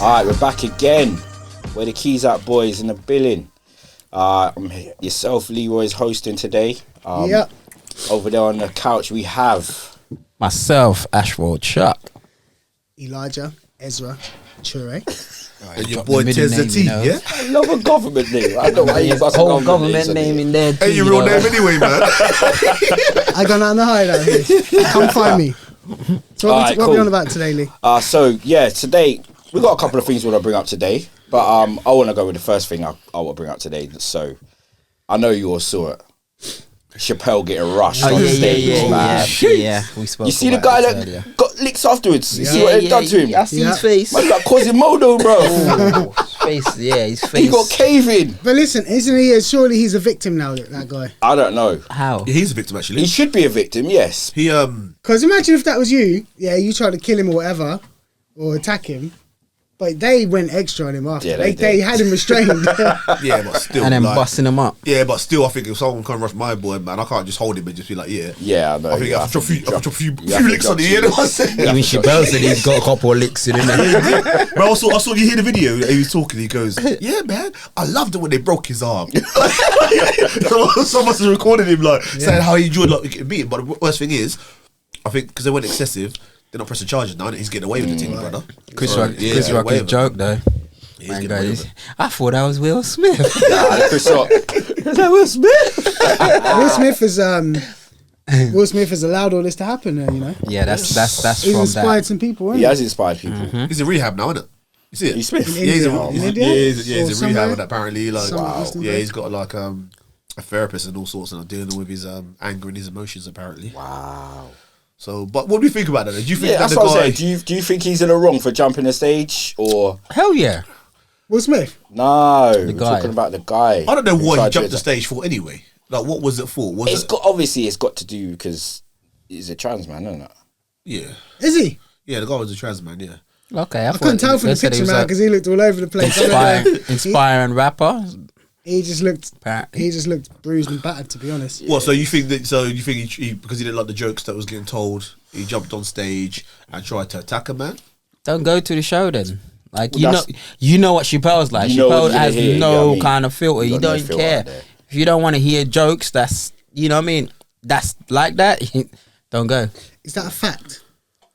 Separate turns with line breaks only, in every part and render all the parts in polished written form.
Alright, we're back again. Where the keys out, boys, in the billing. Yourself, Leroy's hosting today.
Yep.
Over there on the couch, we have
myself, Ashwell Chuck,
Elijah, Ezra, Chure.
And your boy Tez T, yeah?
I love a government name. I don't know why you got
whole government name in there.
Ain't your real name anyway, man.
I got nothing to hide out here. Come find me. So what are we on about today, Lee?
Today we got a couple of things we want to bring up today, but I want to go with the first thing I want to bring up today. So I know you all saw it. Chapelle getting rushed on stage, man.
Yeah. We spoke.
You see the guy that got licks afterwards. You see what it done to him?
I see his face.
Man, got Quasimodo, bro.
His face. His face.
He got caving.
But listen, isn't he? Surely he's a victim now. That guy.
I don't know.
How?
Yeah, he's a victim actually.
He should be a victim. Yes.
He
Because imagine if that was you. Yeah, you tried to kill him or whatever, or attack him. But they went extra on him after.
Yeah,
they had him restrained.
yeah, but still,
and then
like,
busting him up.
Yeah, but still, I think if someone can rush my boy, man, I can't just hold him and just be like, yeah.
Yeah, I know.
I think I have to drop a few licks on the
you.
ear. You know what I'm saying?
Even Chapelle said he's got a couple of licks in him.
But I saw you hear the video. He was talking. He goes, "Yeah, man, I loved it when they broke his arm." Someone was recording him saying how he enjoyed beating. But the worst thing is, I think because they went excessive. They're not pressing charges now. He's getting away with the team, brother.
Chris Rock is a joke though. Man, guys, I thought that was Will Smith.
Chris Rock. Is that Will Smith?
Will Smith has allowed all this to happen. You know.
Yeah, that's
He's
from
inspired
that.
some people.
He has inspired people.
Mm-hmm.
He's in rehab now, isn't it? You see it?
He's Smith.
In India?
He's in
Somewhere?
rehab, and apparently, he's got a therapist and all sorts, and dealing with his anger and his emotions. Apparently,
Wow.
So, but what do you think about that? Do you think that
that's
the
what
guy?
I'm saying. Do you think he's in the wrong for jumping the stage or
Hell yeah.
Will Smith.
no? We're
guy.
talking about the guy.
I don't know
who
what he
tried to
jumped
do
the stage for anyway. Like, what was it for?
It's got to do because he's a trans man, isn't it?
Yeah,
Is he?
yeah. The guy was a trans man. Yeah,
Okay,
I couldn't tell from the picture, man, because he looked all over the place.
inspiring rapper.
He just looked.
Apparently.
He just looked bruised and battered, to be honest.
What? So you think that? So you think he because he didn't like the jokes that was getting told, he jumped on stage and tried to attack a man?
Don't go to the show then. Like
Well,
you know what Chappelle's like.
You know what
Chappelle
you're
has
gonna hear,
no
you know what I mean?
kind of filter. You
Got no
don't
filter
care.
out there.
If you don't want to hear jokes, that's you know what I mean. That's like that. Don't go.
Is that a fact?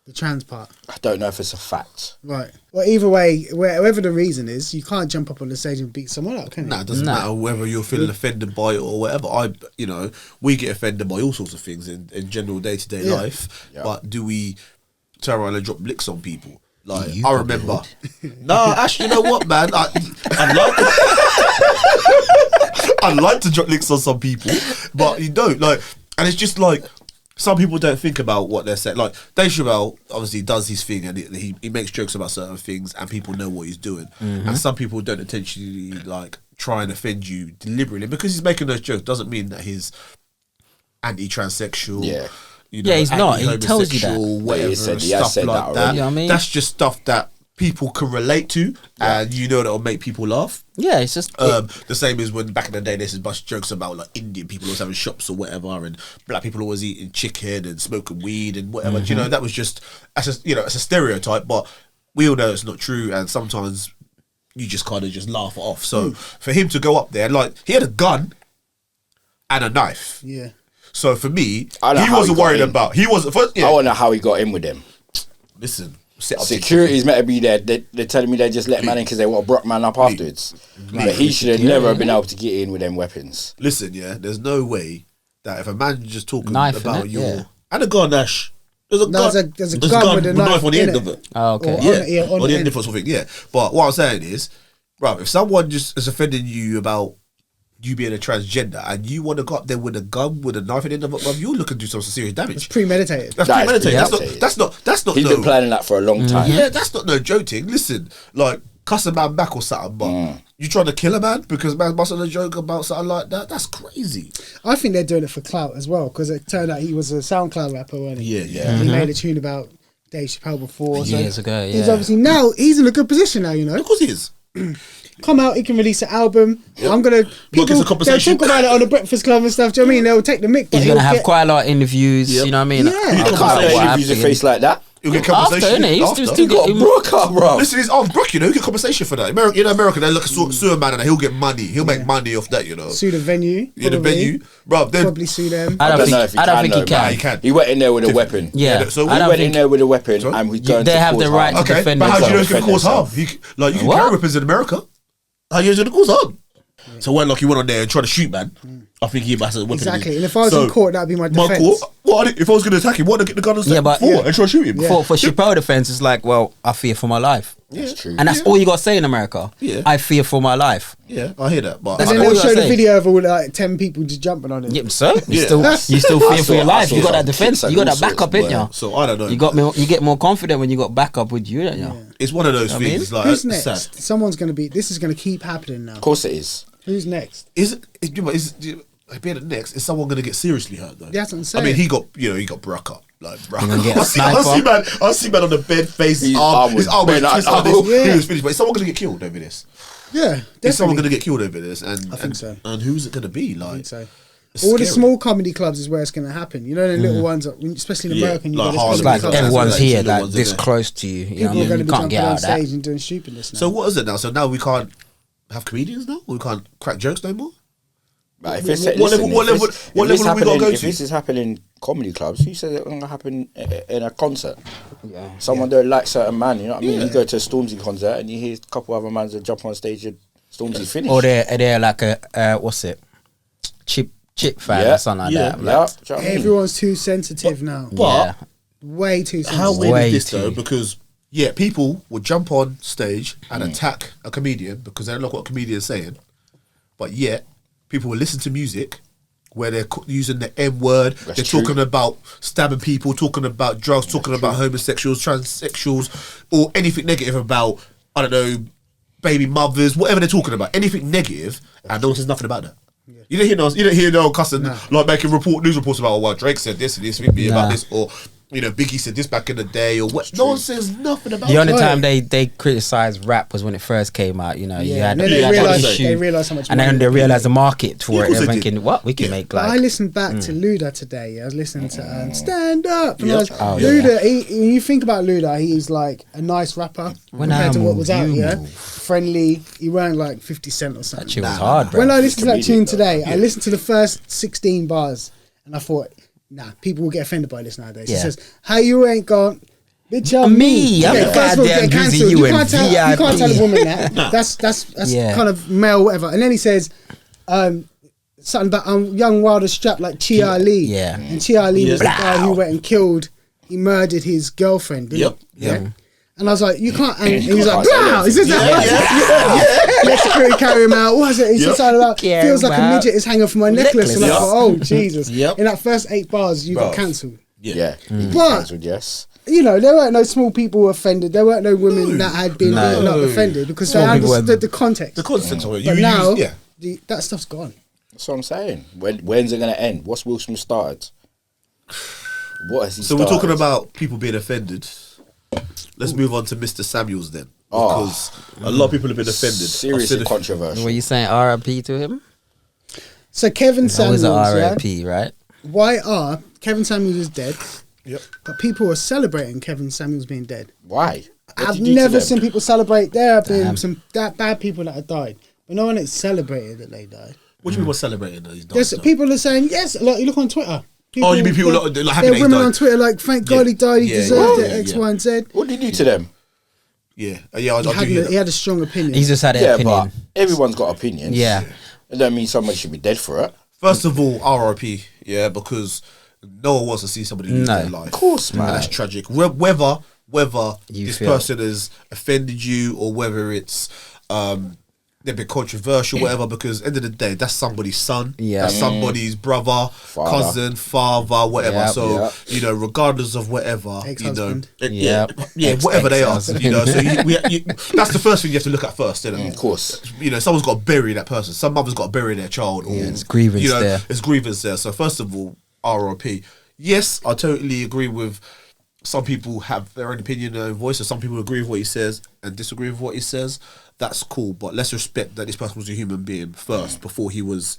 The trans part.
I don't know if it's a fact.
Right. Well, either way, wherever the reason is, you can't jump up on the stage and beat someone up, can you?
Nah, it doesn't matter whether you're feeling offended by it or whatever. We get offended by all sorts of things in general day-to-day life.
Yeah.
But do we turn around and drop licks on people? Like,
You
I
probably
remember. No, actually, you know what, man? I'd like to drop licks on some people, but you don't. Like, and it's just like, some people don't think about what they're saying. Like, Dave Chappelle obviously does his thing and he makes jokes about certain things and people know what he's doing. And some people don't intentionally try and offend you deliberately. Because he's making those jokes doesn't mean that he's anti-transsexual.
Yeah.
Yeah, he's not. He tells you that.
Whatever,
He has
stuff
said
like
that
that.
already.
You know what I mean?
That's just stuff that people can relate to and that'll make people laugh.
Yeah, it's just
The same as when back in the day there's a bunch of jokes about like Indian people always having shops or whatever, and black people always eating chicken and smoking weed and whatever. Do you know, that was just it's a stereotype, but we all know it's not true, and sometimes you just kind of just laugh it off. So for him to go up there, like, he had a gun and a knife.
Yeah.
So for me, he
how
wasn't
he got
worried
in.
about. He wasn't first.
I wonder how he got in with them.
Listen, set up
Security's meant to be there. They're telling me they just let man in because they want to brock man up afterwards. But he should have never been able to get in with them weapons.
Listen, yeah, there's no way that if a man just talking
Knife,
about
innit?
your
Yeah.
and a gun, Ash. There's a gun.
There's a gun with a knife
on the
in
end
it.
of it.
Oh, okay.
Or
Yeah,
on
or
the
the
end.
different sort of thing. Yeah, but what I'm saying is, right, if someone just is offending you about you being a transgender and you want to go up there with a gun with a knife in the end of it, you're looking to do some serious damage.
It's premeditated.
That's
That is
premeditated. That's not.
He's been planning that for a long time.
Yeah, that's not no joking. Listen, like, cuss a man back or something, but you trying to kill a man because man busting a joke about something like that? That's crazy.
I think they're doing it for clout as well, because it turned out he was a SoundCloud rapper, wasn't he?
Yeah.
He made a tune about Dave Chappelle before.
Years ago,
He's
yeah.
obviously now he's in a good position now, you know.
Of course he is.
Come out, he can release an album. I'm gonna people
get some
they'll
compensation.
talk about it on the Breakfast Club and stuff. Do you know what I mean? They'll take the mic. But
He's gonna
he'll
have
get-
quite a lot of interviews.
Yep.
You know what I mean?
Yeah.
You can't say interviews a face like that.
He'll get
After,
compensation.
innit? He's
After.
still
He got
getting-
broke up, bro.
Listen, he's off Brook, you know, he'll get compensation for that. America, they look at sue a man and he'll get money. He'll make money off that, you know.
Sue the venue.
Yeah, the
probably.
venue. Bro, then
Probably sue them.
I don't
know
think.
if he
I don't
can,
think he
though,
can.
he can.
He went in there with a weapon.
Yeah,
So
I
He
don't
went in
think
there with a weapon
Sorry?
and we're going
they
to
have
cause
the right
harm.
to defend
but how do you know it's
themselves.
going to cause harm?
Defend
You can
What?
carry weapons in America. How you going to cause harm? So when like he went on there and tried to shoot man, I think he must have a weapon.
Exactly. And if I was in court, that'd be my defense.
If I was going to attack him, why not get the gun and
Yeah, but-
forward and try to shoot him?
For Chappelle defense, it's like, well, I fear for my life.
That's true.
And that's all you got to say in America.
Yeah.
I fear for my life.
Yeah, I hear that. But
And
That's
then
all
they'll
you
show
gotta
the
say.
video of all like 10 people just jumping on him.
Yeah, so you
Yeah.
still fear for your
I
life.
saw
You got
some
that defense.
kicks
You got
and
that
all sorts,
backup in
boy.
you.
so I don't know.
You get more confident when you got backup with you, don't you?
It's one of those
I
things.
mean,
It's like
Who's
it's
next?
sad.
Someone's going to be. This is going to keep happening now.
Of course it is.
Who's next?
Is being the next? Is someone going to get seriously hurt though?
That's what I'm
I mean,
saying.
he got broke up. Like, broke
gonna get a
I see man on the bed, face,
His
arm,
arm
his
was
arm was
bent
twisted
out.
like this.
Yeah.
He was finished. But is someone going to get killed over this?
Yeah,
Is someone going
definitely.
to get killed over this? And
I think so.
And who's it going to be? Like,
I think so.
it's
All the
scary.
small comedy clubs is where it's going to happen. You know, the little ones, especially in
Yeah,
America, you
like
got
Harlem.
this
It's
comedy
like
club.
Everyone-
everyone's
like
here,
little
like
ones,
this
isn't it?
close to you. You know
People
what I
are
mean?
going to
You
be
can't
jumping
get
on
out of that.
stage and doing stupidness now.
So what is it now? So now we can't have comedians now? We can't crack jokes no more?
But if it's,
What level- what level- what level are we gonna go
if
to?
this is happening in comedy clubs, who says it's going to happen in a concert? Someone there like certain man, you know what I mean? You go to a Stormzy concert and you hear a couple other mans that jump on stage and Stormzy's finished.
Or they're like a what's it? Chip fan
Yeah.
or something like
Yeah.
that.
yeah,
Like,
do you know what I mean?
Everyone's too sensitive now.
yeah.
Way too
How
sensitive.
weird
Way
is this though?
too.
Because people would jump on stage and attack a comedian because they don't like what a comedian is saying, but yet people will listen to music where they're using the M word. They're
true.
talking about stabbing people, talking about drugs, talking about homosexuals, transsexuals, or anything negative about, I don't know, baby mothers, whatever they're talking about, anything negative, and no one says nothing about that. You didn't hear no cussing, like making news reports about, oh, well, Drake said this and this, about this, or Biggie said this back in the day, or what? No one says nothing about
The only
it.
time they criticized rap was when it first came out. You know, you
Yeah,
had
and then
you
they
had that
realised-
issue.
they realised how much
and
money
then they
they
realized the market for
Yeah, of
it.
course
They're
they
thinking,
did.
what we can
Yeah.
make
But I
like.
listened back to Luda today. I was listening to Stand Up. And
Yeah.
I was,
Oh, yeah.
Luda, when you think about Luda, he's like a nice rapper
When
compared
I
to what
move,
was out,
you
yeah?
move.
Friendly. He weren't like 50 Cent or something.
That shit was hard, bro.
When I listened to that
comedian,
tune
though.
today, I listened to the first 16 bars and I thought, nah, people will get offended by this nowadays. He
Yeah.
says, how you ain't gone... Bitch, I'm
Me, I'm
Okay,
the
first of all,
goddamn
get cancelled.
Drizzy, you
You
and
can't tell a
VIP.
woman that. That's
Yeah.
kind of male, whatever. And then he says, something about young Wilder strapped like Chia Lee.
Yeah.
And Chia Lee was the
Blow.
guy who went and killed, he murdered his girlfriend, didn't he?
Yep.
Yeah. And I was like, you can't, and he was like,
can't say
blah!
that.
He says that. Let security carry him out. What was it? He said something about,
Care
feels like a
about
midget is hanging from my necklace. And I
necklace.
thought, oh, Jesus.
Yep.
In that first 8 bars, you got
Bro.
cancelled.
Yeah,
But-
cancelled, yes.
You know, there weren't no small people offended. There weren't no women that had been
No.
not offended because
Small
they
people were-
understood the context.
The context of it.
But now,
yeah.
that stuff's gone.
That's what I'm saying. When's it going to end? What's Will Smith started? What has he
So
started?
we're talking about people being offended. Let's move on to Mr. Samuels then, because a lot of people have been offended. I've
seriously
seen a-
controversial.
Were you saying RIP to him?
So Kevin
That was
Samuels,
an
yeah?
RIP, right?
Why are Kevin Samuels is dead,
Yep.
but people are celebrating Kevin Samuels being dead.
Why? What
I've
did you do to
never
them?
seen people celebrate. There have been
Damn.
some that bad people that have died, but no one has celebrated that they died.
What do you mean we're celebrating that he's done?
There's people are saying yes. Like you look on Twitter.
Oh, you mean people like happy that
There are
he's
women
died?
on Twitter like, thank God he died. He
Yeah,
deserved
yeah,
it.
yeah,
X,
yeah.
Y, and Z.
What did you do to them?
Yeah, yeah, I do
He
hear
had, he
that.
had a strong opinion.
He's just had an
Yeah,
opinion.
but everyone's got opinions.
Yeah.
It don't mean somebody should be dead for it.
First of all, RIP, yeah, because no one wants to see somebody lose
No.
their life.
Of course, man.
And that's tragic. Whether
You
this
feel-
person has offended you or whether it's they've been controversial, whatever, because end of the day, that's somebody's son,
Yeah.
that's somebody's brother,
Father.
cousin, father, whatever.
Yep.
So
Yep.
you know, regardless of whatever,
Ex-husband.
yeah,
Yep.
yeah, whatever they are,
Ex-husband.
you know. So that's the first thing you have to look at first, isn't it?
Of course.
You know, someone's got to bury that person. Some mother's got to bury their child. Or,
it's grievance
you know,
there.
There's grievance there. So first of all, RIP. Yes, I totally agree with. Some people have their own opinion, their own voice, and some people agree with what he says and disagree with what he says. That's cool, but let's respect that this person was a human being first before he was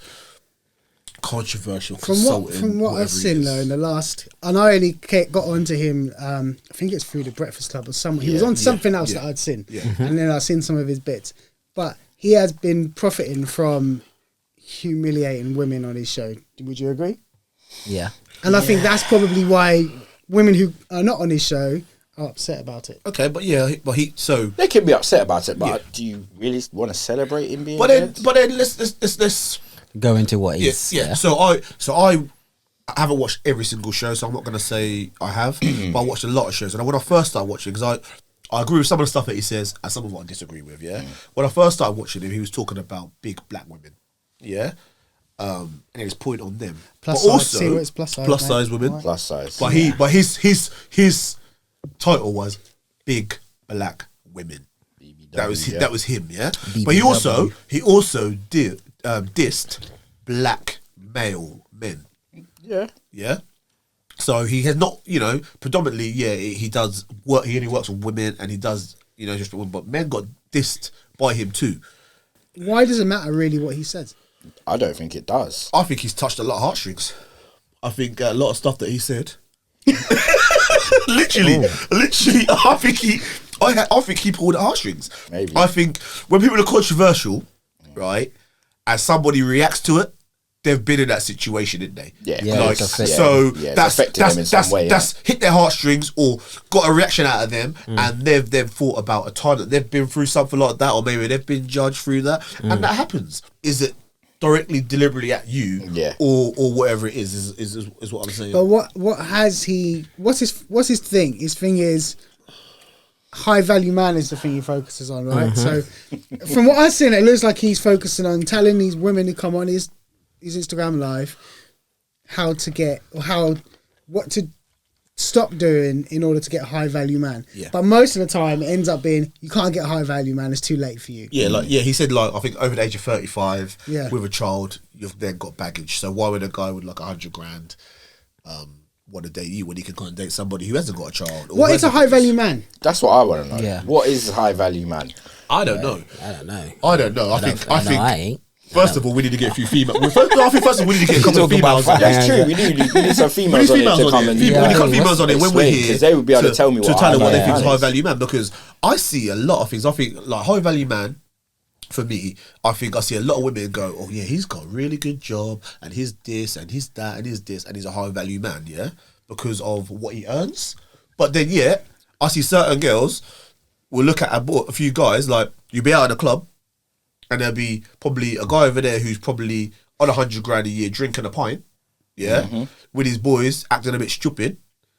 controversial
From
consultant.
what I've seen though in the last, and I only got onto him. I think it's through the Breakfast Club or somewhere. He was on something else that I'd seen, and then I've seen some of his bits. But he has been profiting from humiliating women on his show. Would you agree?
Yeah.
And I think that's probably why women who are not on his show are upset about it.
Okay, but
they can be upset about it, but do you really want to celebrate him being?
But then let's
go into what he's.
Yeah. So I haven't watched every single show, so I'm not going to say I have, but I watched a lot of shows. And when I first started watching, because I agree with some of the stuff that he says, and some of what I disagree with. Yeah. When I first started watching him, he was talking about big black women. Yeah. And he was pointing on them,
Plus
but
size,
also
see what it's plus size,
women,
Plus size.
But his title was big black women.
BBW,
That was him, yeah.
BBW.
But he also dissed black male men.
Yeah.
Yeah. So he has not, predominantly, he does work. He only works with women, and he does, just women. But men got dissed by him too.
Why does it matter really what he says?
I don't think it does.
I think he's touched a lot of heartstrings. I think a lot of stuff that he said. literally, I think he pulled at heartstrings.
Maybe.
I think when people are controversial, right, and somebody reacts to it, they've been in that situation, didn't they?
Yeah.
Yeah,
So
it's
that's
affected them in some way.
that's hit their heartstrings or got a reaction out of them, and they've then thought about a time that they've been through something like that, or maybe they've been judged through that, and that happens. Is it directly, deliberately at you, or whatever it is what I'm saying?
But what's his thing? His thing is high value man is the thing he focuses on, right? So from what I've seen, it looks like he's focusing on telling these women who come on his Instagram live what to stop doing in order to get a high value man.
Yeah.
But most of the time it ends up being you can't get a high value man, it's too late for you.
He said I think over the age of 35
Yeah.
with a child, you've then got baggage. So why would a guy with like 100 grand want to date you when he can kind of date somebody who hasn't got a child? Or
What
who
is a
hasn't
high
got
value man?
That's what I want to know.
Yeah.
What is a high value man?
I don't know.
I don't know.
I
ain't.
First of all, we need to get a few females. I think first of all, we need to get a couple of
Talk about
females on
facts.
there.
That's true. We need some females on it to come and
We need females on it when we're
explain,
here
'cause they would be able to tell me what
tell them what they
high
think is
value
high
is.
value man. Because I see a lot of things. I think like high value man. For me, I think I see a lot of women go, "Oh yeah, he's got a really good job, and he's this, and he's that, and he's this, and he's a high value man." Yeah, because of what he earns. But then, I see certain girls will look at a few guys like you'll be out in a club. And there'll be probably a guy over there who's probably on 100 grand a year drinking a pint, with his boys acting a bit stupid.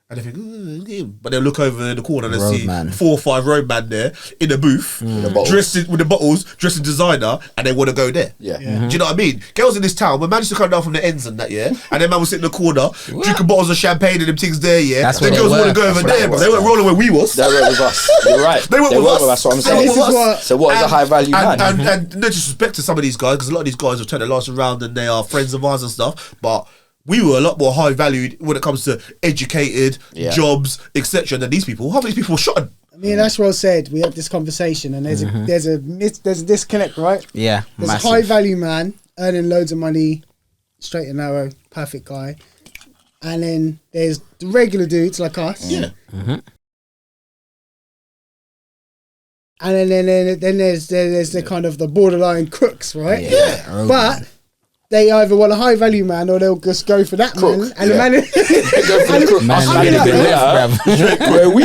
And they think, look at him. But they'll look over in the corner and see
Roadman.
4 or 5 roadman there in a booth, dressed with the bottles, dressed in designer, and they want to go there.
Yeah.
Yeah.
Do you know what I mean? Girls in this town, when man used to come down from the ends and that, and then man will sit in the corner, drinking bottles of champagne and them things there,
That's
then
where
girls
they
want to
were.
go over
That's
there,
where
but
they
they weren't
were.
rolling where we was.
They work with us. You're right.
They work with us.
That's what I'm
And
saying.
this is what-
So what is a high value man?
And no disrespect to some of these guys, because a lot of these guys will turn their lives around and they are friends of ours and stuff, but we were a lot more high valued when it comes to educated, jobs, etc. than these people. How many people were shot?
Me and Ashwell said we had this conversation, and there's a disconnect, right?
Yeah.
There's
Massive.
a high value man earning loads of money, straight and narrow, perfect guy, and then there's the regular dudes like us.
Yeah.
And then there's the kind of the borderline crooks, right?
Yeah. Roadman.
But they either want a high value man or they'll just go for that
Crook,
man. And
yeah.
the man,
Go for the crook.
Man,
I mean,
man,
like,
bruv.
Where are we?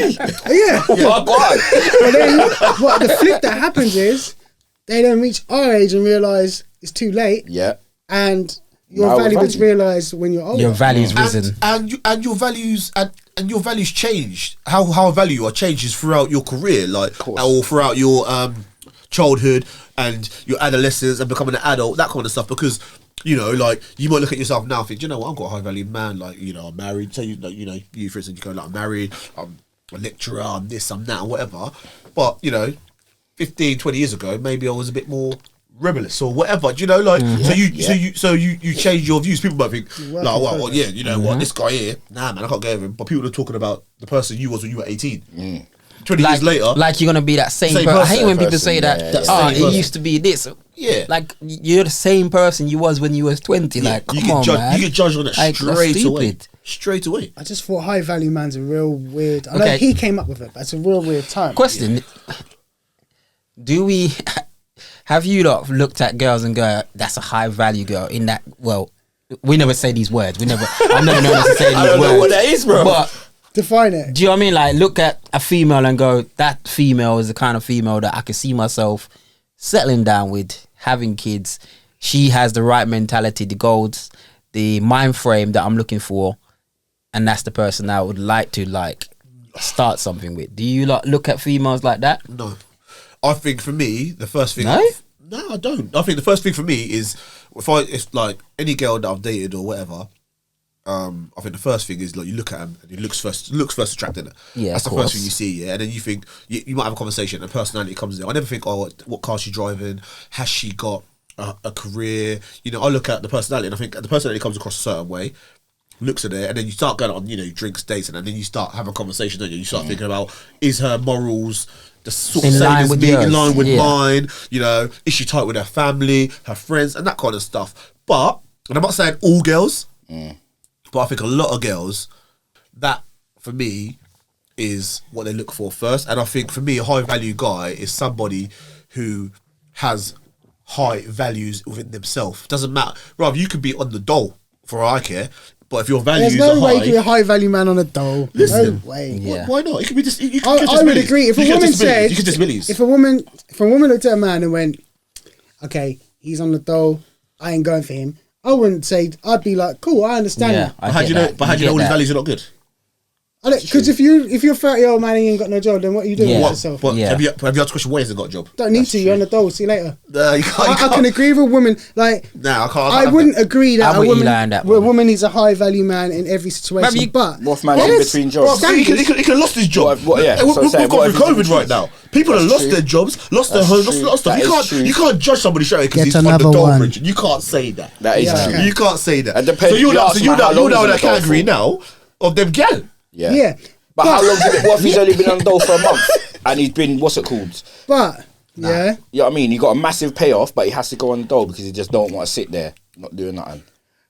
yeah.
Oh, God.
But then what the flip that happens is they don't reach our age and realise it's too late,
Yeah.
and your
Now we're
value is
value.
realised when you're older.
Your value's risen.
And your values and your values changed. How value are changes throughout your career, like or throughout your childhood and your adolescence and becoming an adult, that kind of stuff. Because like you might look at yourself now and think, you know what, I've got a high value man. Like I'm married. So you for instance, you go like I'm married. I'm a lecturer. I'm this. I'm that. Whatever. But 15, 20 years ago, maybe I was a bit more rebellious or whatever, so you change your views. People might think what, this guy here, nah man, I can't go over him. But people are talking about the person you was when you were 18. 20 years later,
like you're gonna be that same
Same
person. I hate
person.
when people say that.
Yeah.
Oh,
Same
it
person.
used to be this.
Yeah.
Like you're the same person you was when you was 20.
Yeah,
Like, come
you get
on,
judged,
man.
You get judged on it
Like, that's
straight away.
stupid.
Straight away.
I just thought high value man's a real weird. I know
Okay.
he came up with it, but it's a real weird time.
Question: Do we have you lot looked at girls and go, "That's a high value girl"? In that, well, we never say these words. We never. I never know to say these
I don't
words.
know what that is, bro.
But
Define it.
do you know what I mean? Like, look at a female and go, "That female is the kind of female that I can see myself settling down with, having kids. She has the right mentality, the goals, the mind frame that I'm looking for, and that's the person I would like to start something with." Do you look at females like that?
No. I think for me, the first thing...
No?
No, I don't. I think the first thing for me is, if like any girl that I've dated or whatever, I think the first thing is like you look at him and he looks first attractive.
Yeah,
that's
of
the
course.
first thing you see. Yeah, and then you think you might have a conversation and personality comes in. I never think, oh, what car she driving? Has she got a career? You know, I look at the personality and I think the personality comes across a certain way. Looks at it, and then you start going on, drinks, dates, and then you start having a conversation, don't you? You start thinking about, is her morals the sort of
In
same
line
as
with
me,
yours?
in line with
Yeah.
mine? Is she tight with her family, her friends, and that kind of stuff? But, and I'm not saying all girls, but I think a lot of girls, that for me is what they look for first. And I think for me, a high value guy is somebody who has high values within themselves. Doesn't matter. Rather, you could be on the dole for all I care. But if your values
There's no
are
way you
high,
can be a high value man on a dole.
Listen.
No way.
Yeah.
why not? It could be just. You
I would agree. If a woman said,
you could disabilities.
if a woman looked at a man and went, okay, he's on the dole, I ain't going for him, I wouldn't say. I'd be like, cool, I understand.
Yeah,
that.
I
But how do
get
you know?
that.
But how do you know all his values are not good?
Because if you're 30-year-old man and you ain't got no job, then what are you doing
Yeah.
with
What?
yourself?
But
Yeah.
have you asked the question? Why hasn't got a job?
Don't need to. You're on the dole. See you later.
You can't.
I can agree with a woman. Like,
Nah, I can't.
I wouldn't agree that
I'm
a
with
woman,
Eli on that
a
one.
woman is a high value man in every situation.
Maybe-
But
What if man's in
there's
between jobs?
He could have lost his job.
Yeah,
We've
so I'm saying,
gone
what
through
if he's
COVID right
in
now. People have
That's
lost
true.
their jobs, lost their
That's
homes,
true.
lost stuff.
That is true.
You can't judge somebody straight because
Get
he's on the
another
dole
one.
region. You can't say that.
That is
Yeah.
true.
You can't say that.
It depends.
So you're
You
now,
ask
so
me
you're
how
now,
long
you're now in
he's
that
on the
category
dole
now of them gal.
yeah.
But how long? What if he's only been on the dole for a month and he's been what's it called?
But yeah,
You know what I mean? He got a massive payoff, but he has to go on the dole because he just don't want to sit there not doing nothing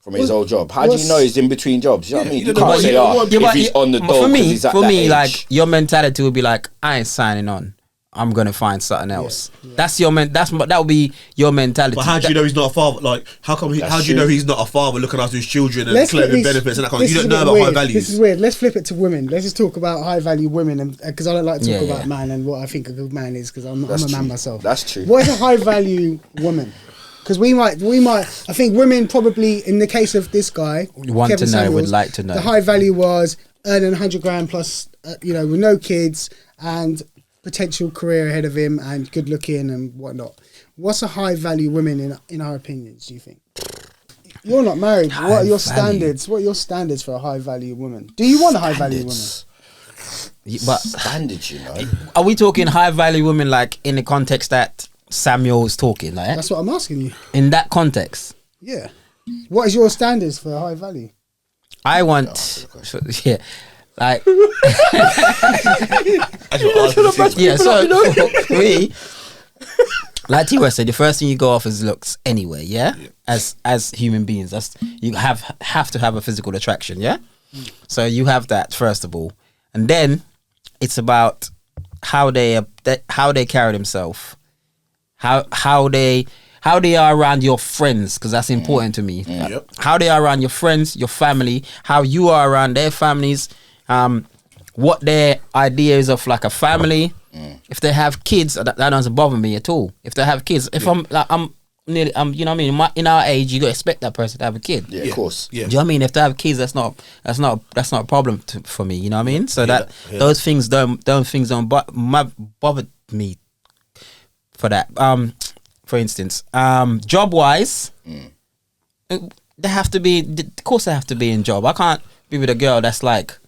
from his old job. How do you know he's in between jobs? You know what I mean?
you
You
don't know
can't
what-
say,
you don't know
oh,
what-
if he's on the
but
dole
for
'cause
me,
he's at that age.
like your mentality would be like, I ain't signing on. I'm gonna find something else. That's your that would be your mentality.
But how do you know he's not a father? Like, how come? How do you know he's not a father looking after his children and claiming benefits and that kind of?
this
You
is
don't
a
know
bit
about high
weird.
values.
This is weird. Let's flip it to women. Let's just talk about high value women, and because I don't like to talk
Yeah,
about
yeah.
man and what I think a good man is, because I'm a
That's
man
true.
myself.
That's true.
What is a high value woman? Because we might. I think women probably, in the case of this guy,
Want
Kevin
to know,
Samuels,
would like to know.
The high value was earning 100 grand plus, with no kids and potential career ahead of him and good looking and whatnot. What's a high value woman in our opinions? Do you think? You're not married.
High
What are your
value.
standards? What are your standards for a high value woman? Do you want a high value woman?
Standards.
But
Standards, you know.
are we talking high value women like in the context that Samuel's talking, like
That's what I'm asking you.
in that context?
Yeah. What is your standards for a high value?
I want, yeah, like
That's what I was thinking.
yeah. So for me, like T-West said, the first thing you go off is looks anyway. Yeah, as human beings, that's you have to have a physical attraction. Yeah, so you have that first of all, and then it's about how they carry themselves, how they are around your friends, because that's important to me.
Yep.
How they are around your friends, your family, how you are around their families, what their ideas of like a family. If they have kids, that doesn't bother me at all. If they have kids, if I'm nearly, you know what I mean. In our age, you gotta expect that person to have a kid.
Yeah, of course.
Yeah.
Do you know what I mean? If they have kids, that's not a problem for me. You know what I mean? So those things don't bother me for that. For instance, job wise, they have to be. Of course, they have to be in job. I can't be with a girl that's like,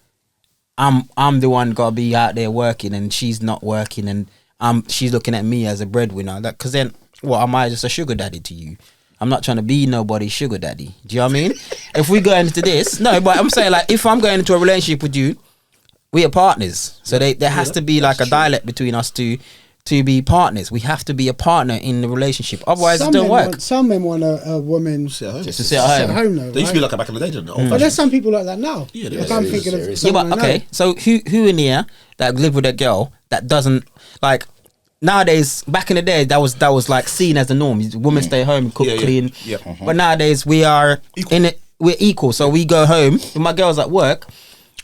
I'm the one gotta be out there working and she's not working and she's looking at me as a breadwinner. That because then, what am I just a sugar daddy to you? I'm not trying to be nobody's sugar daddy. Do you know what I mean? If we go into this, no, but I'm saying like if I'm going into a relationship with you, we are partners. So there has to be like a dialect between us to to be partners. We have to be a partner in the relationship. Otherwise, it don't work.
Some men want a woman
Sit at home.
Just to sit at home.
though,
They used to be like that back in the day, didn't they?
But there's some people like that now.
Yeah,
like I'm thinking of
Yeah,
someone
but
I know.
okay. So who in here that live with a girl that doesn't like? Nowadays, back in the day, that was like seen as the norm. Women stay home, cook, clean.
Yeah.
But nowadays, we are
Equal.
in it. We're equal. So we go home. If my girl's at work,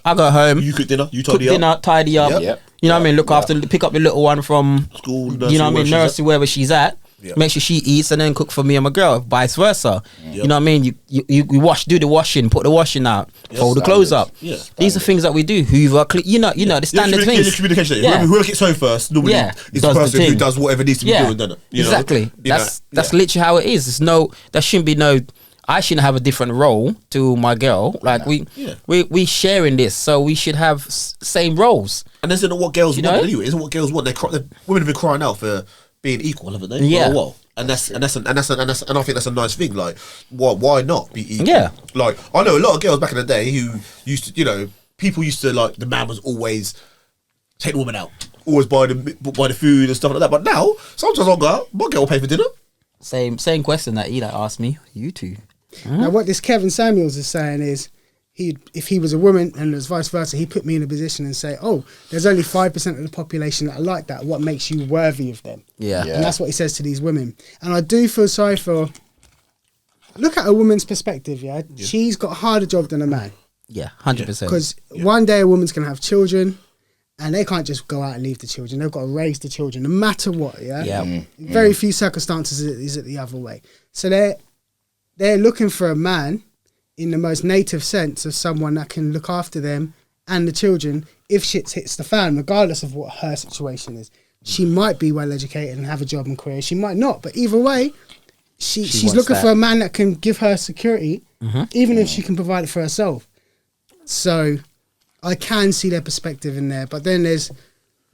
I go home.
You cook dinner. You
cook
tidy up.
dinner, tidy up.
Yep.
You know what I mean? Look after, pick up the little one from
School,
you know what I mean?
nursery,
Nursery, wherever she's at.
Yep.
Make sure she eats and then cook for me and my girl. Vice versa.
Yep.
You know what I mean? You do the washing, put the washing out, fold the clothes up.
Yeah.
These are things that we do. Hoover, you know the standard things.
Communication.
Yeah.
Whoever gets home first normally is the
does
person who
thing.
does whatever needs to be doing. Doesn't it? You know?
Exactly. That's literally how it is. There's no. There shouldn't be no. I shouldn't have a different role to my girl. Like we sharing this, so we should have same roles.
And isn't it what girls want
know?
anyway? Isn't what girls want? Women have been crying out for being equal, haven't they?
Yeah.
For a while. And I think that's a nice thing. Like, why not be equal?
Yeah.
Like, I know a lot of girls back in the day who used to, you know, people used to like the man was always take the woman out, always buy the food and stuff like that. But now, sometimes I'll go out, my girl will pay for dinner.
Same question that Eli asked me. You two.
Now, what this Kevin Samuels is saying is, if he was a woman and it was vice versa, he put me in a position and say, oh, there's only 5% of the population that are like that. What makes you worthy of them?
Yeah.
And that's what he says to these women. And I do feel sorry for... Look at a woman's perspective, yeah? She's got a harder job than a man.
Yeah, 100%.
Because one day a woman's going to have children and they can't just go out and leave the children. They've got to raise the children no matter what, yeah?
Yeah.
Very few circumstances is it the other way. So they're looking for a man in the most native sense of someone that can look after them and the children if shit hits the fan, regardless of what her situation is. She might be well educated and have a job and career. She might not, but either way, she's
wants
looking
that.
for a man that can give her security, even if she can provide it for herself. So I can see their perspective in there, but then there's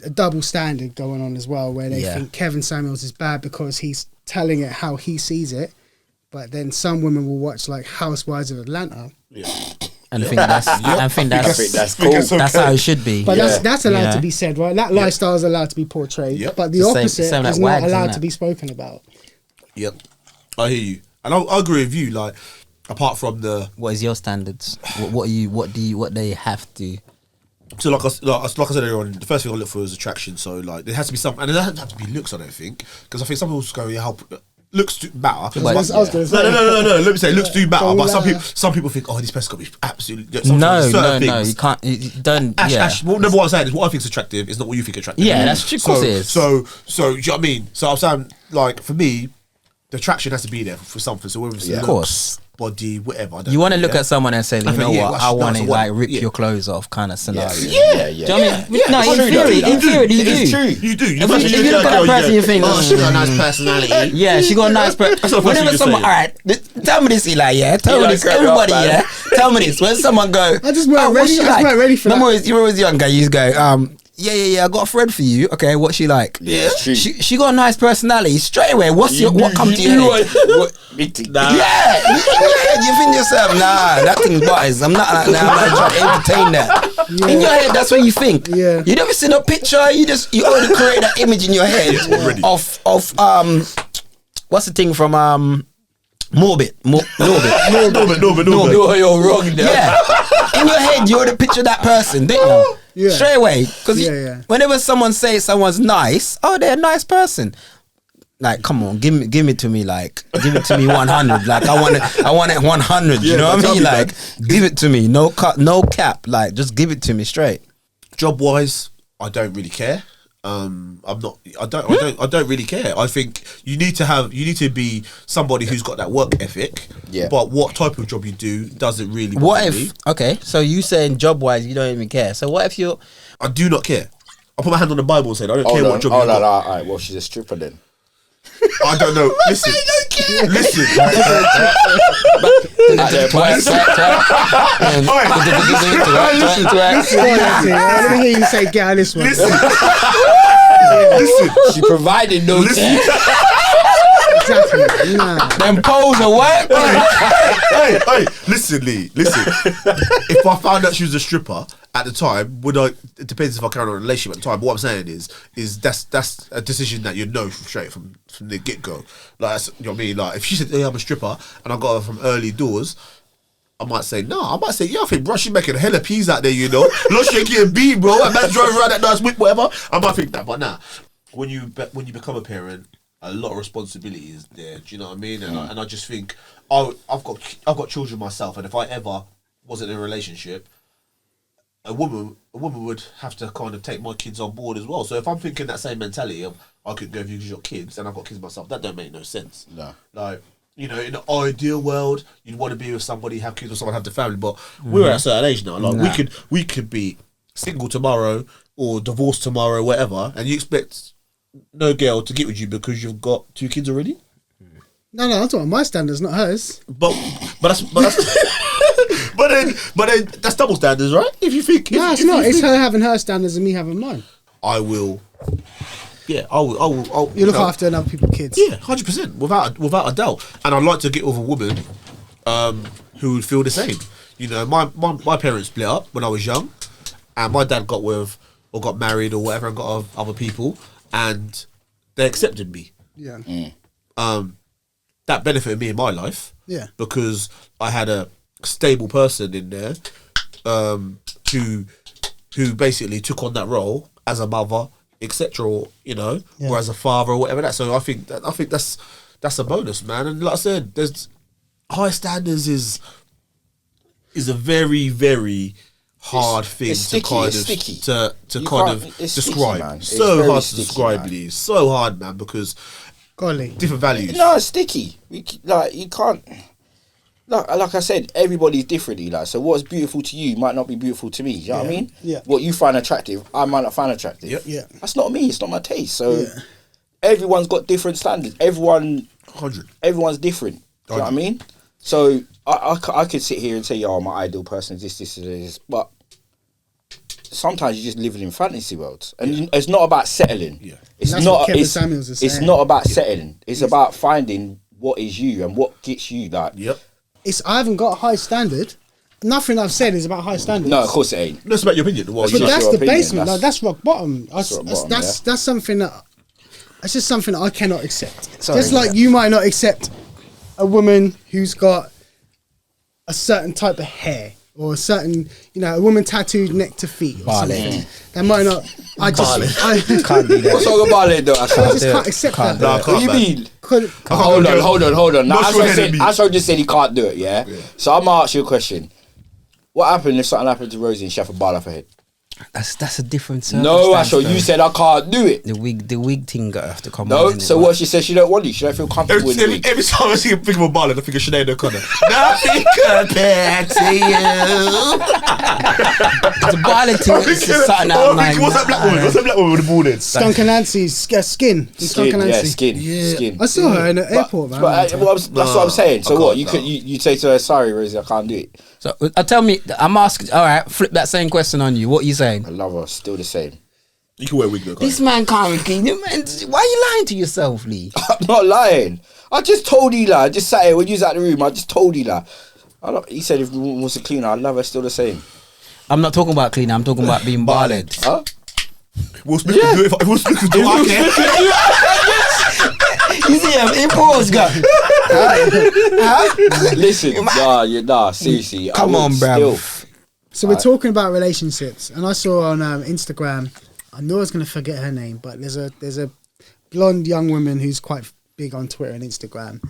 a double standard going on as well, where they think Kevin Samuels is bad because he's telling it how he sees it. But then some women will watch like Housewives of Atlanta,
And I think that's
cool.
That's how it should be.
but that's allowed to be said, right? That lifestyle is allowed to be portrayed, but the
It's the
opposite
same
is
like
not
wags,
allowed
isn't
to
it?
be spoken about.
Yep, I hear you, and I agree with you. Like, apart from the
What is your standards? What they have to?
so like I said earlier on, the first thing I look for is attraction. So like there has to be some, and it doesn't have to be looks. I don't think, because I think some people go, how looks do matter.
But-
I was gonna say,
No. Let me say looks do matter,
Don't
but
matter.
some people think, oh, this person's got to be absolutely.
No.
certain
You
things.
can't. You don't.
Ash, well, number one, I'm saying is what I think is attractive is not what you think attractive.
Yeah, that's true. Of course it is.
So, do you know what I mean? So I'm saying, like, for me, the attraction has to be there for something. So whether it's
Of
looks,
course.
body, whatever. I don't
You want to
know,
look at someone and say, you
think,
know
yeah,
what,
well,
I want
that's
to
what-
like rip
yeah.
your clothes off kind of scenario.
Yeah.
Do you know what I mean? No,
It's
in
true,
theory,
though.
you
It's
do.
true.
You do.
If you look at that person, you think,
oh, she's got a nice personality.
yeah, she got a nice
That's
person.
what
Whenever
you
someone,
say.
all right, tell me this, Eli, yeah? Tell me
Eli,
this,
grab it
everybody,
up, man.
yeah? Tell me this. When someone go,
I just weren't
what's
ready-
she
I just weren't ready for that.
Remember, you were always young guy, you just go, yeah, I got a friend for you. Okay, what's she like?
Yeah, it's true.
She got a nice personality. Straight away, what comes to your head?
Big thing.
Yeah, you think to yourself, nah, that thing's butters. I'm not trying to entertain that. In your head, that's what you think.
Yeah.
You never seen a picture. You already create that image in your head
already.
of what's the thing from Morbid.
Norbit.
You're wrong there. Yeah. In your head, you already picture that person, didn't you?
Yeah.
Straight away, because
Yeah.
whenever someone says someone's nice, oh, they're a nice person. Like, come on, give it to me 100. Like, I want it 100. You know what I
tell
mean?
me,
Like, give it to me, no cap. Like, just give it to me straight.
Job wise, I don't really care. I don't really care. I think you need to be somebody who's got that work ethic.
Yeah.
But what type of job you do doesn't really.
What
bother
if?
me.
Okay, so you saying job wise, you don't even care. So what if you're?
I do not care. I put my hand on the Bible and say I don't care
Hold
what
on.
job
Oh,
you
no,
got.
all right. Well, she's a stripper then.
I don't know. Listen. Listen.
Let me hear you say, get on this one.
Listen.
She provided no
Listen.
Exactly. Nah.
Them poles are work.
Hey, listen, Lee. Listen. If I found out she was a stripper at the time, it depends if I carry on a relationship at the time. But what I'm saying is that's a decision that you know straight from the get go. Like, you know what I mean? Like, if she said, "Hey, I'm a stripper," and I got her from early doors, I might say no. I might say, yeah, I think, bro, she's making hella peas out there, you know. Lost shaky and B, bro. And man's driving around that nice whip, whatever. I might think that, but nah. When you become a parent, a lot of responsibility is there. Do you know what I mean? And I just think, I've got children myself, and if I ever wasn't in a relationship, a woman would have to kind of take my kids on board as well. So if I'm thinking that same mentality of I could go if you've got kids and I've got kids myself, that don't make no sense.
No.
Like, you know, in the ideal world, you'd want to be with somebody, have kids with someone, have the family. But we're at a certain age now. Like we could be single tomorrow or divorced tomorrow, whatever, and you expect no girl to get with you because you've got 2 kids already.
No, I'm talking my standards, not hers.
But that's but then that's double standards, right? If you think
No, it's not. It's her having her standards and me having mine.
I will. Yeah, I will.
You look after other people's kids.
Yeah, 100%, without a doubt. And I'd like to get with a woman who would feel the same. You know, my parents split up when I was young, and my dad got married or whatever and got other people, and they accepted me.
Yeah.
That benefited me in my life.
Yeah.
Because I had a stable person in there who basically took on that role as a mother, etc., or you know, or as a father or whatever that. So I think that's a bonus, man. And like I said, there's high standards is a very, very hard thing to kind of describe. So hard to describe, Lee. So hard, man, because different values.
No, it's sticky. You can't. Like I said, everybody's differently. Like, so what's beautiful to you might not be beautiful to me. You know what I mean?
Yeah.
What you find attractive, I might not find attractive.
Yep.
Yeah.
That's not me. It's not my taste. So everyone's got different standards. Everyone's different. Do you know what I mean? So I could sit here and say, "Oh, my ideal person is this," but sometimes you're just living in fantasy worlds, and it's not about settling. Yeah. It's
that's
not.
What Kevin Samuels is saying.
It's not about settling. It's about finding what is you and what gets you. Like,
I haven't got a high standard. Nothing I've said is about high standards.
No, of course it ain't.
That's about your opinion.
But that's the basement. That's rock bottom. That's something that. That's just something that I cannot accept. Just like you might not accept a woman who's got a certain type of hair or a certain, a woman tattooed neck to feet or something. That might not. I
Can't do that.
What's wrong with Barley though? I
just can't accept that.
No,
What do you mean? Hold on. Now, Ashro just said he can't do it, yeah? So I'm gonna ask you a question. What happened if something happened to Rosie and she had a ball off her head?
That's a different
No, Ashro, you said I can't do it.
The wig thing got have to come
No,
on.
so what she said, she don't want you. She don't feel comfortable with the wig.
Every time I see a think of a ballad, I think of Sinead O'Connor. Nothing compared to you.
The ballad thing is just something I'm like.
What's that black woman? What's that black woman with the bald head?
Skunk and Nancy's Skin.
Skin.
I saw her in the airport, man.
That's what I'm saying. So what? You say to her, sorry, Rosie, I can't do it.
So tell me, I'm asking. All right, flip that same question on you. What are you saying?
I love her, still the same.
You can wear a wig though.
This man can't. Why are you lying to yourself, Lee?
I'm not lying. I just told Eli. I just sat here when you was out the room. I just told Eli. He said if he wants to clean her, I love her, still the same.
I'm not talking about cleaner. I'm talking about being ballad.
Huh?
Will Smith can do it. If Will Smith can do it,
You see him? He paused, guy.
Listen, seriously.
Come on, bro.
So we're talking about relationships, and I saw on Instagram. I know I was going to forget her name, but there's a blonde young woman who's quite big on Twitter and Instagram,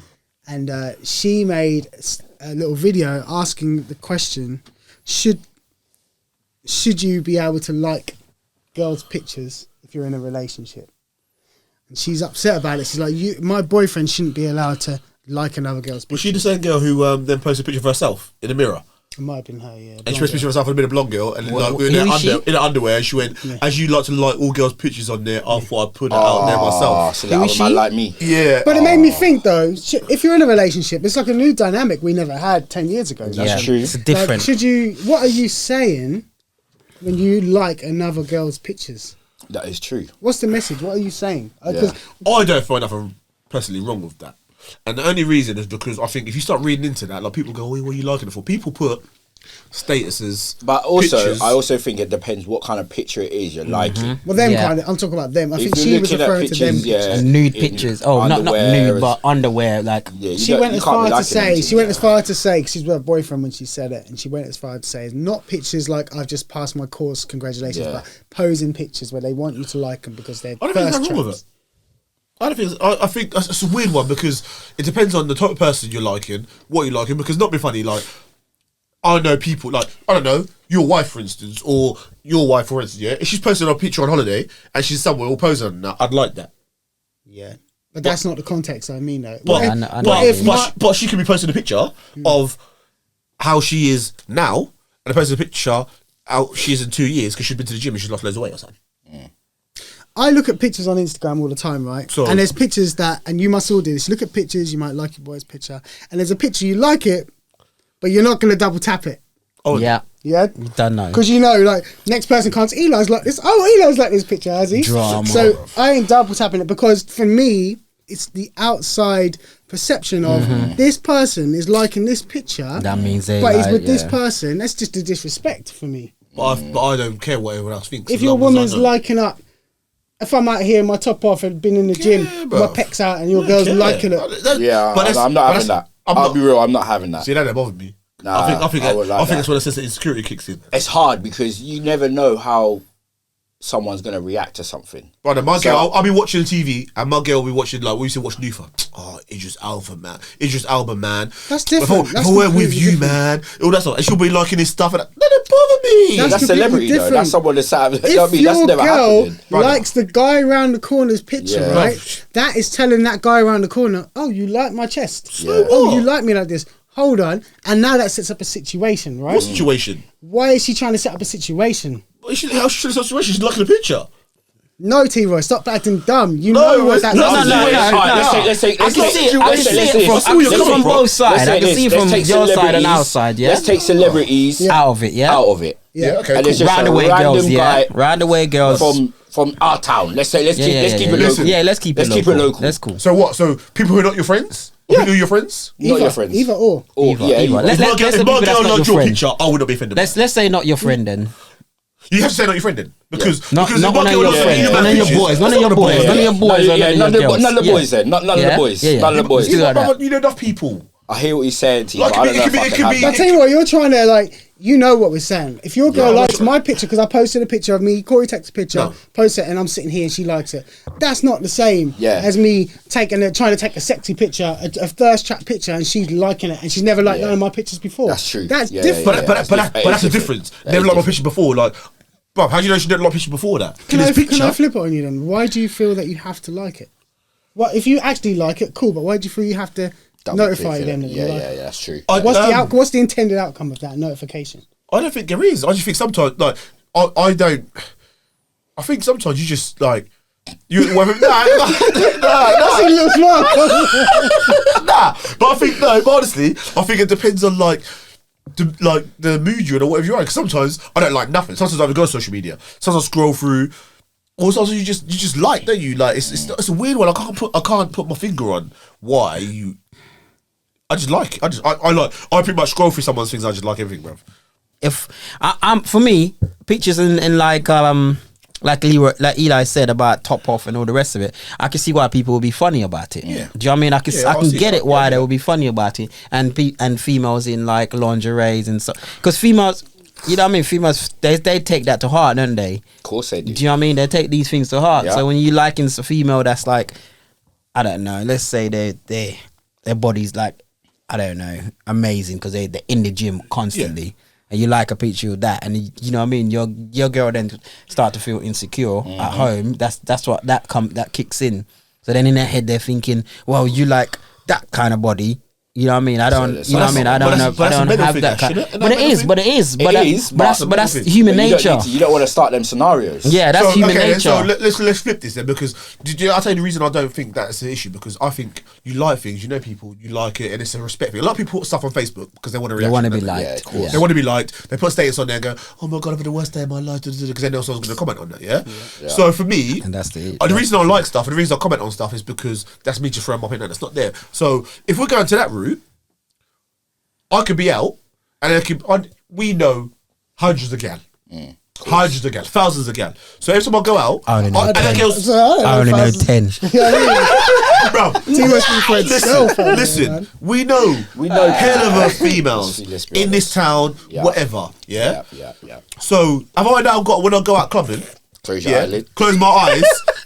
and she made a little video asking the question: Should you be able to like girls' pictures if you're in a relationship? And she's upset about it. She's like, my boyfriend shouldn't be allowed to like another girl's picture.
was she the same girl who then posted a picture of herself in the mirror?
It might have been her, yeah.
And she posted a picture of herself and been a blonde girl, and in her underwear, and she went, as you like to like all girls' pictures on there, I thought I'd put it out there myself.
So that was man like me.
Yeah.
But it made me think though, if you're in a relationship, it's like a new dynamic we never had 10 years ago.
That's true.
It's different.
What are you saying when you like another girl's pictures?
That is true.
What's the message? What are you saying?
I don't find nothing personally wrong with that. And the only reason is because I think if you start reading into that, like people go, what are you liking it for? People put statuses.
But also,
pictures.
I also think it depends what kind of picture it is you're liking.
Well, them
Yeah.
kind of. I'm talking about them. I
If
think
you're
she was
looking at
referring to them.
pictures, yeah,
Nude
in
pictures. Oh, not
underwear,
nude, but underwear. Like
Yeah,
She went as
can't be
far to
liking
say.
anything,
She went
yeah.
as far to say, 'cause she's with her boyfriend when she said it, and she went as far to say, not pictures like I've just passed my course, congratulations,
Yeah.
but posing pictures where they want you to like them because they're
I don't think
first
there's nothing wrong with
trends.
it. I don't think. I think it's a weird one because it depends on the type of person you're liking, what you're liking. Because not be funny, like I know people like I don't know your wife for instance, or your wife for instance. Yeah, if she's posting a picture on holiday and she's somewhere all posing on that, I'd like that.
Yeah, but that's not the context. I mean, though.
But,
What if-
I know
what
what
if
you mean.
my-
but she could be posting a picture of how she is now, and posting a picture how she is in 2 years because she's been to the gym and she's lost loads of weight or something.
I look at pictures on Instagram all the time, right?
So-
and there's pictures that, and you must all do this. You look at pictures, you might like your boy's picture, and there's a picture you like it, but you're not going to double tap it.
Oh
yeah,
Yeah,
you don't know.
because you know, like next person comes, Eli's like this. Oh, Eli's like this picture, has he?
Drama.
So I ain't double tapping it because for me, it's the outside perception of this person is liking this picture.
That means they
but he's
like,
with this
yeah.
person. That's just a disrespect for me.
But I don't care what everyone else thinks.
If
as
your
long as I
woman's
know.
liking up, if I'm out here, my top off and been in the gym,
Yeah,
my
bruv.
pecs out, and your
I
girl's
don't care.
liking it.
Yeah,
But that's-
I'm
but
not having
that's-
that.
I'm
I'll
not-
be real, I'm not having that.
See, that bothered me.
Nah,
I think
I would like that.
that's when a sense of insecurity kicks in.
It's hard because you never know how someone's gonna react to something.
Brother, my
So-
girl, I'll be watching TV and my girl will be watching, like, we used to watch Luther. Oh, Idris Alba, man. Idris Alba, man.
That's different.
If
That's
I weren't with
completely
you,
different.
man. All that stuff. And she'll be liking his stuff. And that don't bother me.
That's
That's
completely
celebrity though.
different.
That's someone that's out.
If
I mean, that's
your
never
girl
happening.
Brother.
likes the guy around the corner's picture,
Yeah.
right? That is telling that guy around the corner, oh, you like my chest.
So
Oh,
what?
you like me like this. Hold on. And now that sets up a situation, right?
What situation?
Why is she trying to set up a situation?
How should the situation? She's liking the picture.
No, T-Roy, stop acting dumb. You
No,
know what
it's-
that's
no,
about.
no,
Alright, let's take
I can see it. I can see it from. I can see it from both sides. I can see it from your side and our side. Yeah,
Let's take celebrities
out of it. Yeah,
out of it.
Yeah,
okay,
And
cool.
it's just
round
a
the way
random
girls. Yeah,
guy
round the way girls.
from our town. Let's keep it
yeah.
local.
Yeah, let's keep it local. That's cool.
So what? So people who are not your friends? Or people who are your friends?
Not your friends.
Either or.
Or,
Either,
yeah,
either.
either.
Let's
If my
say
girl
people that's
liked
not your
your
friend.
picture, I would not be offended.
Let's say not your friend then.
You have to say not your friend then. Because
Not
because
one
if my
of
girl
your
likes
friends.
your
None of your
pictures,
boys. None
that's
of your
not
boys.
the
None of your boys.
No, yeah,
None
none
of
of
your
the
girls.
boys then. None of the
Yeah,
boys.
yeah, yeah.
None of the boys.
Let's do that.
But you know enough people.
I hear what he's saying to you,
Like,
but I don't
it
know
could
if I
be-
can
it could
have
be-
But I
that.
tell you what, you're trying to like, you know what we're saying. If your girl
Yeah,
likes
I'm
my picture because I posted a picture of me, Corey takes a picture,
No.
posts it, and I'm sitting here and she likes it. That's not the same
Yeah.
as me trying to take a sexy picture, a thirst trap picture, and she's liking it, and she's never liked
Yeah.
none of my pictures before.
That's true.
That's
Yeah,
different.
yeah,
But that's a
different.
difference.
That
Never
is
liked my
different.
picture before. Like, bruv, how do you know she didn't like picture before that?
Can
In
I,
this picture,
can I flip it on you then? Why do you feel that you have to like it? Well, if you actually like it, cool. But why do you feel you have to
Double
notify
click,
them
innit?
that you
Yeah,
like
yeah,
it?
yeah, that's true.
What's the intended outcome of that notification?
I don't think there is. I just think sometimes, like, I don't. I think sometimes you just like you. Whether, nah.
That's a little smart.
Nah, but I think no. But honestly, I think it depends on like the mood you're in or whatever you're in. Because sometimes I don't like nothing. Sometimes I go on social media. Sometimes I scroll through. Or sometimes you just like, don't you? Like it's a weird one. I can't put my finger on why you. I just like it. I like. I pretty much scroll through someone's things. I just like everything, bruv.
If for me, pictures in like Eli said about top off and all the rest of it, I can see why people will be funny about it.
Yeah.
Do you know what I mean? I can
Yeah, I'll see
get
that.
it why
Yeah,
they
yeah.
will be funny about it, and females in like lingeries and stuff, because females, you know what I mean? Females they take that to heart, don't they?
Of course they do.
Do you know what I mean? They take these things to heart.
Yeah.
So when you liking a female that's like, I don't know, let's say their body's like, I don't know, amazing because they're in the gym constantly. And you like a picture of that, and you know what I mean. Your girl then start to feel insecure at home. That's what that kicks in. So then in their head they're thinking, well, you like that kind of body. You know what I mean? I don't.
So
You know what I mean? I don't know.
but
I
that's a
don't
mental
have
thing,
that kind.
shouldn't it?
But it is. But it is. But
It is,
that's
but
human
But
nature.
you don't want to start them scenarios.
Yeah, that's human
then,
nature.
so let's flip this then, because I'll tell you the reason I don't think that's the issue, because I think you like things, you know people, you like it, and it's a respect thing. A lot of people put stuff on Facebook because they want to react.
They want to be
don't they?
liked.
Yeah, of course.
They want to be liked. They put status on there and go, oh my God, I'm having the worst day of my life, because they know someone's going to comment on that, yeah? So for me,
And that's the
reason I like stuff and the reason I comment on stuff is because that's me just throwing my opinion that's not there. So if we're going to that route, I could be out and we know hundreds of gal. Hundreds of gal, thousands of gal. So every time I go out,
I only know
and that
10.
girl's,
I only know 10.
bro. Listen, we know hell of a females in this town, whatever. Yeah. So have I now got, when I go out clubbing,
Close your eyelid.
close my eyes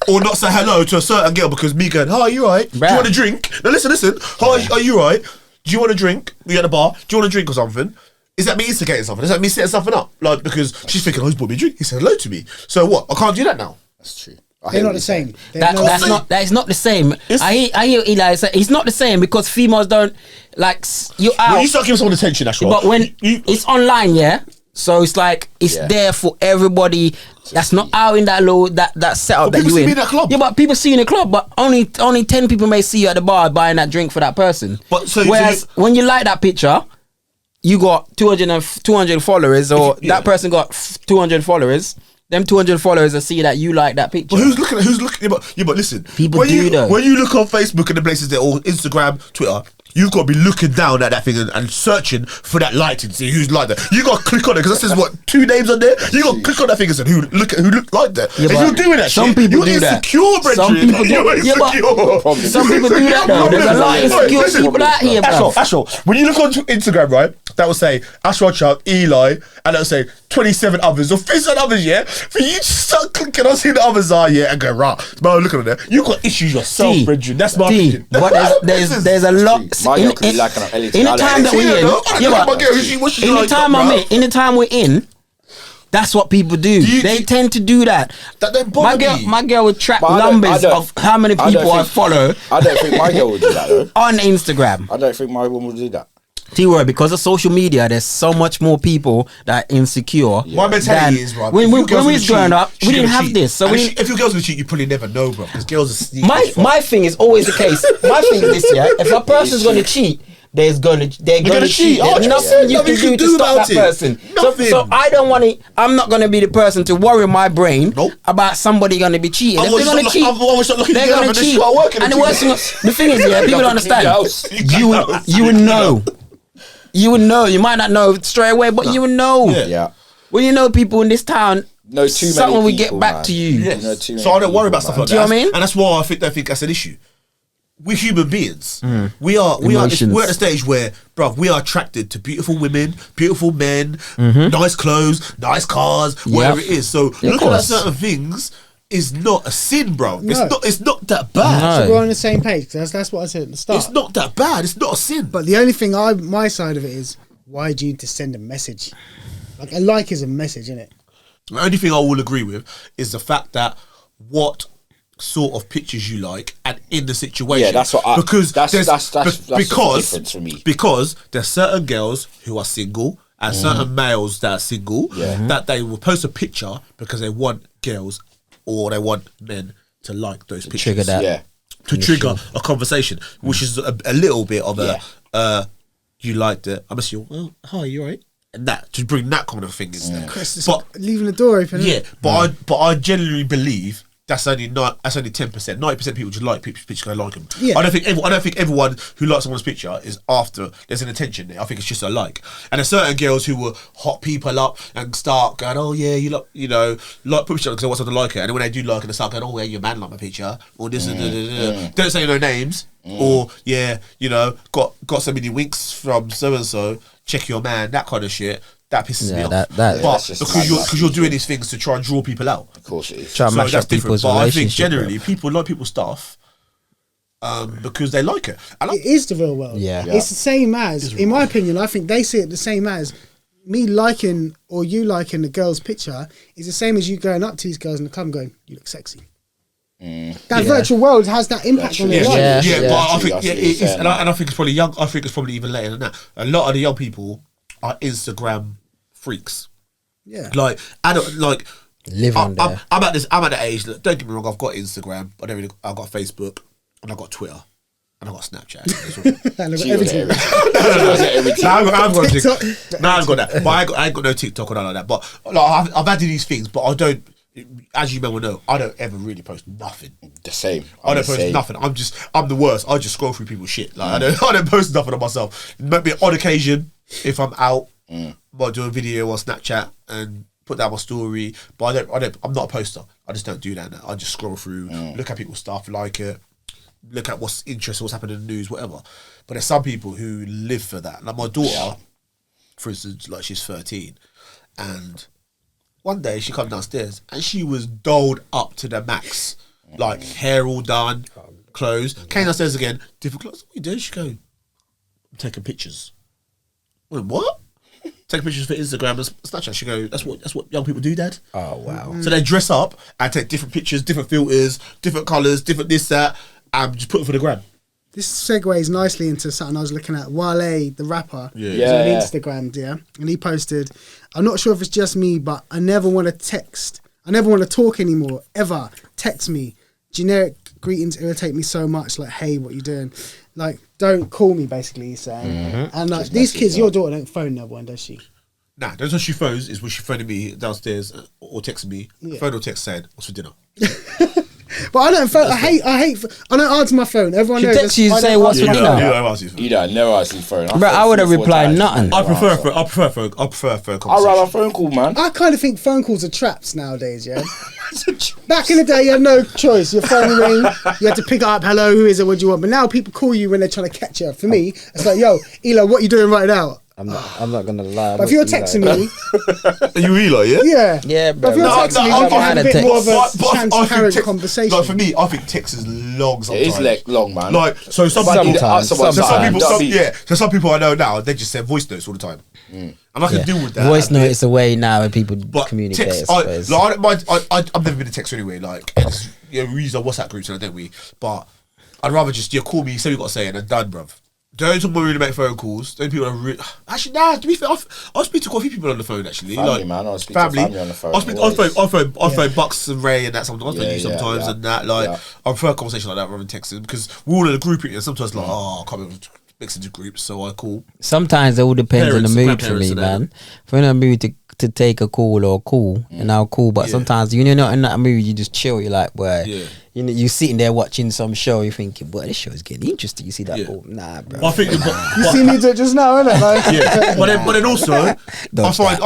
or not say hello to a certain girl because me going, hi, you right? Do you want a drink? Now listen. Hi, are you right? Do you want a drink? We at the bar. Do you want a drink or something? Is that me instigating something? Is that me setting something up? Like, because she's thinking, oh, he's bought me a drink. He said hello to me. So what? I can't do that now.
That's true.
They're not the same.
That is not the same. I hear Eli say it's not the same because females don't like you out.
When you start giving someone attention, that's right.
But when it's online, yeah. So it's like it's there for everybody. That's not out in that low that setup that you in.
That club.
Yeah, but people see you in the club, but only 10 people may see you at the bar buying that drink for that person.
But
whereas when you like that picture, you got 200 followers, or that person got 200 followers. Them 200 followers will see that you like that picture.
But who's looking? Yeah, but listen.
People
when
do though.
When you look on Facebook and the places there, or Instagram, Twitter, you've got to be looking down at that thing and searching for that light and see who's like that. You got to click on it because that says what 2 names on there. You got to click on that thing and say who look like that.
Yeah,
if you're doing that,
some
shit,
people
you're
do that.
insecure, Brendan.
Some people do.
You're
Yeah, but
insecure.
some people do that though. There's a lot of insecure people out here, bro.
Ashwell, when you look on Instagram, right, that will say Ashwell Chuck, Eli, and that'll say 27 others or 57 others, yeah? For you to start clicking on see the others are, yeah, and go, right, but look at that. You got issues yourself, Brendan. That's my opinion.
But there's a lot. In the time that we're in, in the time we're in, that's what people do. They tend to do that.
That don't bother me.
My girl would track numbers of how many people I follow.
I don't think my girl would do that though.
On Instagram.
I don't think my woman would do that.
T-word, because of social media, there's so much more people that are insecure.
My mentality is, right,
when we was growing up, we didn't have this. So
if your girl's gonna cheat, you probably never know, bro. Because girls are sneaky.
My thing is always the case. My thing is this, yeah. If a person's gonna cheat, they're gonna cheat. There's nothing you can do to stop that person. So I don't want to. I'm not gonna be the person to worry my brain about somebody gonna be cheating. If they're gonna cheat, they're gonna cheat. And the thing is, yeah, people don't understand. You would know. You would know. You might not know straight away, but you would know.
Yeah.
When you know people in this town,
no,
something will get back to you.
Yes. So I don't worry about stuff like that.
Do you know what I mean?
And that's why I think that's an issue. We're human beings. We're at the stage where, bruv, we are attracted to beautiful women, beautiful men, nice clothes, nice cars, whatever it is. So looking at certain things is not a sin, bro. No. It's not that bad.
No. So we're on the same page. That's what I said at the start.
It's not that bad. It's not a sin.
But the only thing my side of it is, why do you need to send a message? Like a like is a message, isn't it?
The only thing I will agree with is the fact that what sort of pictures you like and in the situation.
Yeah, that's what I...
Because
that's the difference for me.
Because there's certain girls who are single and certain males that are single that they will post a picture because they want girls or they want men to like those pictures.
Trigger that.
Yeah.
To trigger a conversation, which is a little bit of you liked it. I'm assuming, well, hi, you alright? And that, to bring that kind of thing in there.
Chris, but leaving the door open.
Yeah, but I genuinely believe that's only 10%. 90% of people just like pictures because they like them.
Yeah.
I don't think everyone who likes someone's picture is after there's an intention there. I think it's just a like. And there's certain girls who will hot people up and start going, oh yeah, you like picture because they want someone to like it. And then when they do like it, they start going, oh yeah, your man like my picture or this and don't say no names or got so many winks from so and so. Check your man, that kind of shit. That pisses me off. But because you're doing these things to try and draw people out.
Of course it is.
Try and match up people's
But I think generally people like people's stuff because they like it.
It is the real world.
Yeah.
It's the same as, in my opinion, I think they see it the same as me liking or you liking the girl's picture is the same as you going up to these girls in the club and going, you look sexy. That virtual world has that impact on their life.
But I think it is, and I think it's probably young. I think it's probably even later than that. A lot of the young people are Instagram freaks.
Yeah,
like I don't like
live on there.
I'm at the age. Look, don't get me wrong. I've got Instagram. I've got Facebook, and I've got Twitter, and I've got Snapchat.
and I've got everything.
No, I haven't got that. But I ain't got no TikTok or nothing like that. But like, I've added these things, but I don't. As you may well know, I don't ever really post nothing.
The same.
I don't post nothing. I'm the worst. I just scroll through people's shit. Like I don't post nothing on myself. Maybe on occasion, if I'm out Might do a video on Snapchat and put that on my story. But I'm not a poster. I just don't do that now. I just scroll through, look at people's stuff, like it, look at what's interesting, what's happening in the news, whatever. But there's some people who live for that. Like my daughter, for instance, like she's 13, and one day she come downstairs and she was dolled up to the max, like hair all done, clothes. Came downstairs again, different clothes. What are you doing? She go, I'm taking pictures. I went, what? Take pictures for Instagram and Snapchat. She go, that's what young people do, Dad.
Oh wow.
So they dress up and take different pictures, different filters, different colours, different this, that, and just put it for the gram.
This segues nicely into something I was looking at. Wale, the rapper, was on Instagram, and he posted, I'm not sure if it's just me, but I never want to text. I never want to talk anymore, ever. Text me. Generic greetings irritate me so much. Like, hey, what you doing? Like, don't call me, basically, he's saying. And like, these kids, your daughter don't phone no one, does she?
Nah, that's when she phones, is when she phoning me downstairs or texting me. Phone or text saying, what's for dinner?
But I don't phone. I don't answer my phone. Everyone knows.
She texts you and say what's for dinner.
You don't never answer your phone.
Bro, I would have replied nothing.
I prefer phone conversation.
I'd rather a phone call, man.
I kind of think phone calls are traps nowadays, yeah? Back in the day, you had no choice. Your phone ring, you had to pick up, hello, who is it, what do you want? But now people call you when they're trying to catch you. For me, it's like, yo, Eli, what you doing right now?
I'm not gonna lie.
But if you're texting me,
are you Eli?
Yeah.
Yeah, bro.
But if you're texting me, you can have a bit more of a transparent conversation.
Like for me, I think text is long sometimes.
It is like long, man.
Like so, some people I know now, they just send voice notes all the time, and I can deal with that.
Voice note is a way now when people communicate.
Text, I've never been a texter anyway. Like, we use our WhatsApp groups now, don't we? But I'd rather just call me, say what you got to say, and I'm done, bruv. Don't talk about really make phone calls. Don't people actually nah. To be fair, I'll speak to quite a few people on the phone actually.
Family, like, man. I'll speak to family on the phone.
I'll phone Bucks and Ray and that sometimes. I'll phone you sometimes and that. Like I prefer a conversation like that rather than texting because we're all in a group and sometimes like I can't mix into groups, so I call. Sometimes
it all depends on the mood for me, man. If I'm in a mood to take a call or call, and I'll call. But sometimes you're not in that mood, you just chill. You're like, boy. You know, you're sitting there watching some show, you're thinking, boy, this show is getting interesting. You see that? Oh, nah, bro.
I think
you see me do it just now, innit? Like,
but then also, I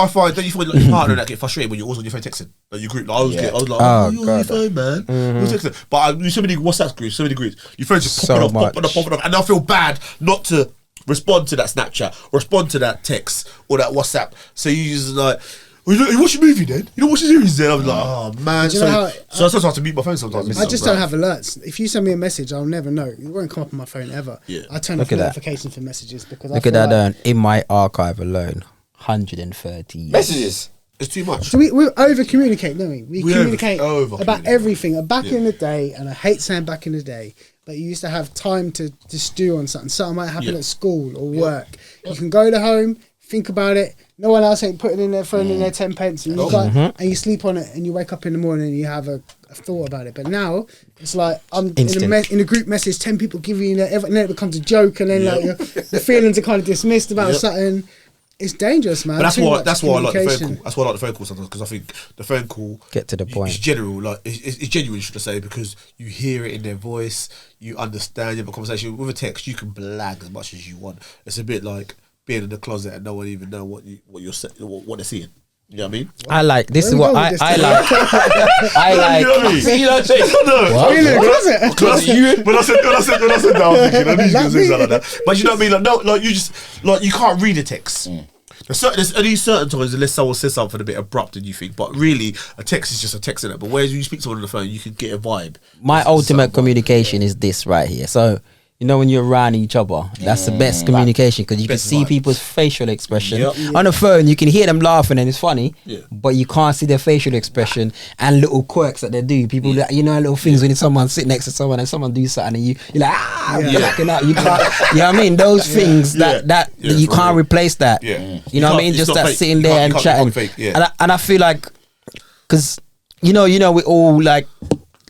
find that you find like your partner that get frustrated when you're always on your phone texting. Like your group, like, I was like, oh, you're on your phone, man. But I do so many WhatsApp groups, so many groups. Your phone's just popping off, and I feel bad not to respond to that Snapchat, or respond to that text or that WhatsApp. So you just like. You watch a movie then? You don't watch a series then? I'm like, oh man. So I sometimes have to mute my phone sometimes.
I just don't have alerts. If you send me a message, I'll never know. It won't come up on my phone ever. Yeah. I turn off notifications for messages because
look at that. In my archive alone, 130
messages.
It's too much.
So we over communicate, don't we? We communicate about everything. Back in the day, and I hate saying back in the day, but you used to have time to stew on something. Something might happen at school or work. You can go to home, think about it. No one else ain't putting in their phone in their 10 pence, and and you sleep on it, and you wake up in the morning and you have a thought about it. But now it's like I'm in a group message, 10 people give you, and then it becomes a joke, and then like the feelings are kind of dismissed about something. It's dangerous, man.
But that's why I like the phone call. That's why I like the phone call sometimes, because I think the phone call
get to the point.
It's general, like it's genuine, should I say? Because you hear it in their voice, you understand. You have a conversation. With a text, you can blag as much as you want. It's a bit like being in the closet and no one even know what they're seeing. You know what I mean?
I like this. Is what I like. I like.
You know what I mean?
See, you know what I'm saying?
What? In the closet?
Because when I said that, I was thinking, I need to say something like that. But you know what I mean? Like no, like you just like you can't read a text. There's only certain times unless someone says something a bit abrupt and you think, but really a text is just a text in it. But whereas you speak to someone on the phone, you can get a vibe.
My ultimate communication is this right here. So. You know, when you're around each other, that's the best communication because you can see people's facial expression. On the phone, you can hear them laughing and it's funny, but you can't see their facial expression and little quirks that they do. People, you know, little things when someone sit next to someone and someone do something and you're like, backing up. You can't, you know what I mean? Those things that you can't replace that. You know what I mean? Just that sitting there and chatting. And I feel like, because, you know, we all like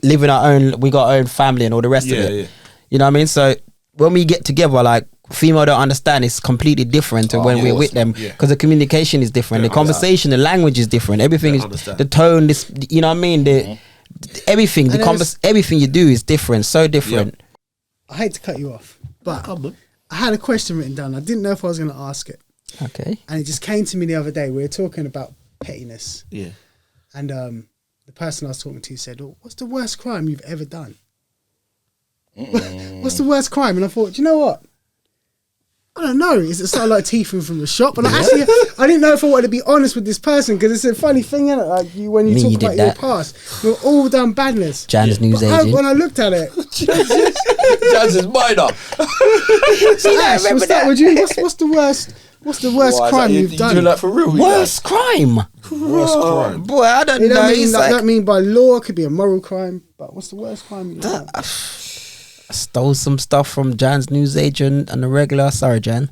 live in we got our own family and all the rest of it. You know what I mean? So when we get together, like female don't understand, it's completely different to when we're with them because the communication is different, the conversation, the language is different, everything is the tone. This, you know what I mean? Everything, everything you do is different, so different.
I hate to cut you off, but I had a question written down. I didn't know if I was going to ask it.
Okay.
And it just came to me the other day. We were talking about pettiness.
Yeah.
And the person I was talking to said, "Oh, what's the worst crime you've ever done?" What's the worst crime? And I thought, do you know what? I don't know. Is it something like thieving from the shop? And I didn't know if I wanted to be honest with this person because it's a funny thing, isn't it? Like when you talk about your past, we've all done badness.
Jan's news agent.
When I looked at it,
Jan's is minor.
Ash, what's that with you? What's the worst? What's the worst crime you've done?
You do that for real?
Worst crime?
Worst crime.
Boy, I don't know.
I don't mean by law. It could be a moral crime. But what's the worst crime you've done?
I stole some stuff from Jan's news agent and the regular. Sorry, Jan.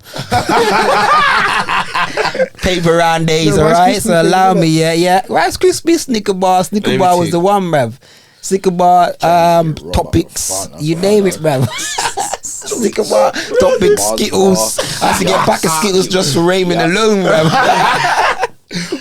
Paper round days, alright? So allow me, yeah. Rice Krispies, Snicker bar. Snicker bar was the one, bruv. Snicker bar, topics, you name it, bruv. Snicker bar, topics, Skittles. I had to get a pack of Skittles just for Raymond alone, bruv.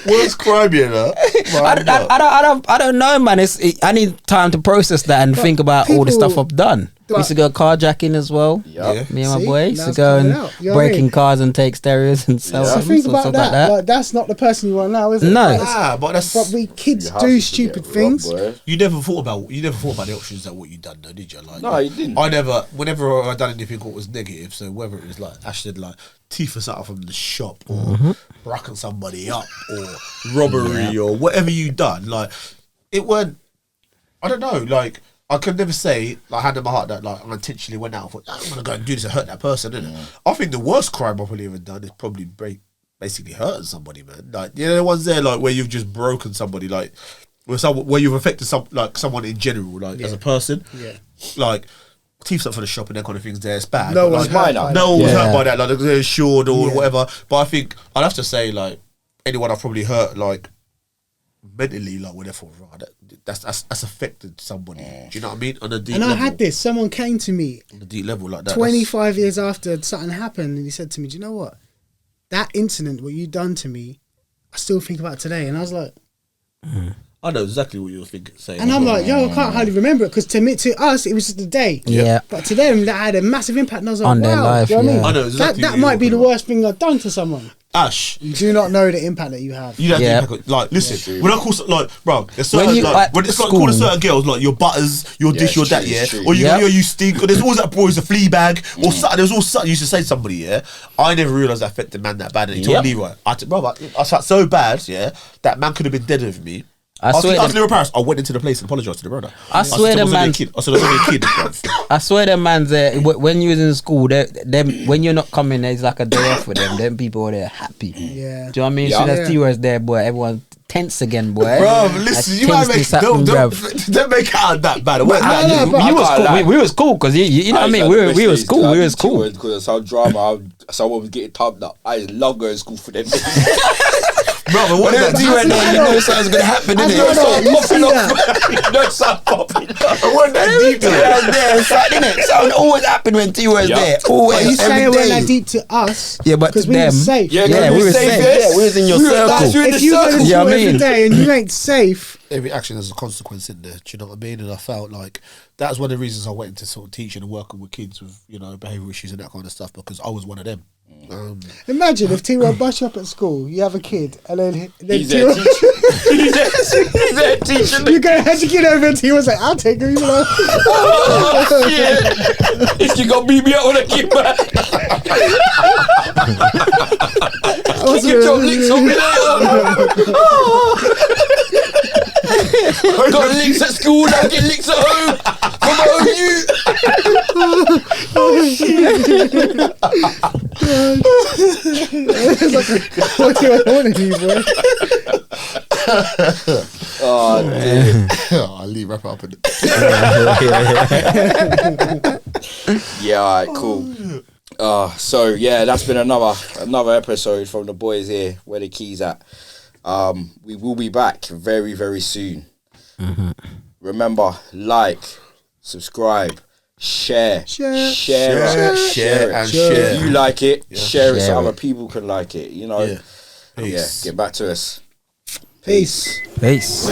Worst crime, you know?
I don't know, man. I need time to process that and think about all the stuff I've done. We used to go carjacking as well. Yep. Me and my boy used to go and breaking cars and take stereos and sell them.
So think about
stuff
that.
like that.
Like, that's not the person you are now, is it?
No.
But we kids do stupid things.
You never thought about the options that what you done, though, did you? Like,
no, you didn't.
Whenever I done anything what was negative, so whether it was like Ash said, like thief us out from the shop or racking somebody up or robbery or whatever you done, like it weren't. I don't know, like. I could never say, like, hand in my heart that, like, I intentionally went out and thought, I'm going to go and do this and hurt that person, innit? I think the worst crime I've probably ever done is probably basically hurting somebody, man. Like, you know, the ones there, like, where you've just broken somebody, like, where you've affected someone in general, like, as a person. Yeah. Like, thieves up for the shop and that kind of things there, it's bad.
No one's hurt
by that, like, they're insured or whatever. But I think, I'd have to say, like, anyone I've probably hurt, like, mentally, like whatever, that's affected somebody. Do you know what I mean? On a deep level.
I had this. Someone came to me
on a deep level like that.
25 years after something happened, and he said to me, "Do you know what? That incident, what you done to me, I still think about today." And I was like,
I know exactly what you were saying.
And I'm like, yo, I can't hardly remember it because to us, it was just a day.
Yeah.
But to them, that had a massive impact. And I was like,
on their life.
Do you know what I mean?
I know exactly.
That might be the worst thing I've done to someone.
Ash,
you do not know the impact that you have.
You don't think like, listen, when I call like, bro, there's certain, when it's like calling certain girls like your butters, your this, your that, or you stink, or there's always that boy who's a flea bag, or something. There's always something you used to say to somebody. Yeah, I never realised that affected man that bad. And he told Leroy, I felt so bad. Yeah, that man could have been dead with me. I swear, Leroy Paris. I went into the place and apologised to the brother.
I swear, the man.
I said I was only a kid.
I swear, the man's when you was in school, them when you're not coming, there's like a day off with them. Them people are there happy.
Yeah.
Do you know what I mean? So that's T-words there, boy. Everyone tense again, boy.
Bro, listen, you might make don't make it out that bad.
We was cool because you know what I mean. We was cool. We was cool
because that's how drama. Someone was getting tubbed up. I just love going to school for them.
Bro, but what is that?
You know something's gonna happen, innit?
No, stop popping up.
I want that deep to
it. Something always happen when T-words there. Always.
You say it went that deep to us.
Yeah, but to
them, we were safe.
Yeah, we were safe. Yeah, we was in your circle.
If you go to school every day and you ain't safe.
Every action has a consequence in there. Do you know what I mean? And I felt like that's one of the reasons I went into sort of teaching and working with kids with, you know, behavioural issues and that kind of stuff, because I was one of them.
Imagine if T-Roy bust you up at school, you have a kid, and then
he's there teaching. He's there teaching.
You go head your kid over, and T-Roy's like, "I'll take her." You know?
Oh shit! If you gonna beat me up when I get back, get your licks on me later. I got licks at school, now get licks at home. Come on, you.
Oh shit! What do I want to do, bro?
Oh, damn.
I'll leave wrap it up.
Yeah, alright, cool. So yeah, that's been another episode from the boys here. Where the keys at? We will be back very, very soon. Remember, like, subscribe, share.
If
you like it, share it so other people can like it. You know, get back to us.
Peace.
Peace.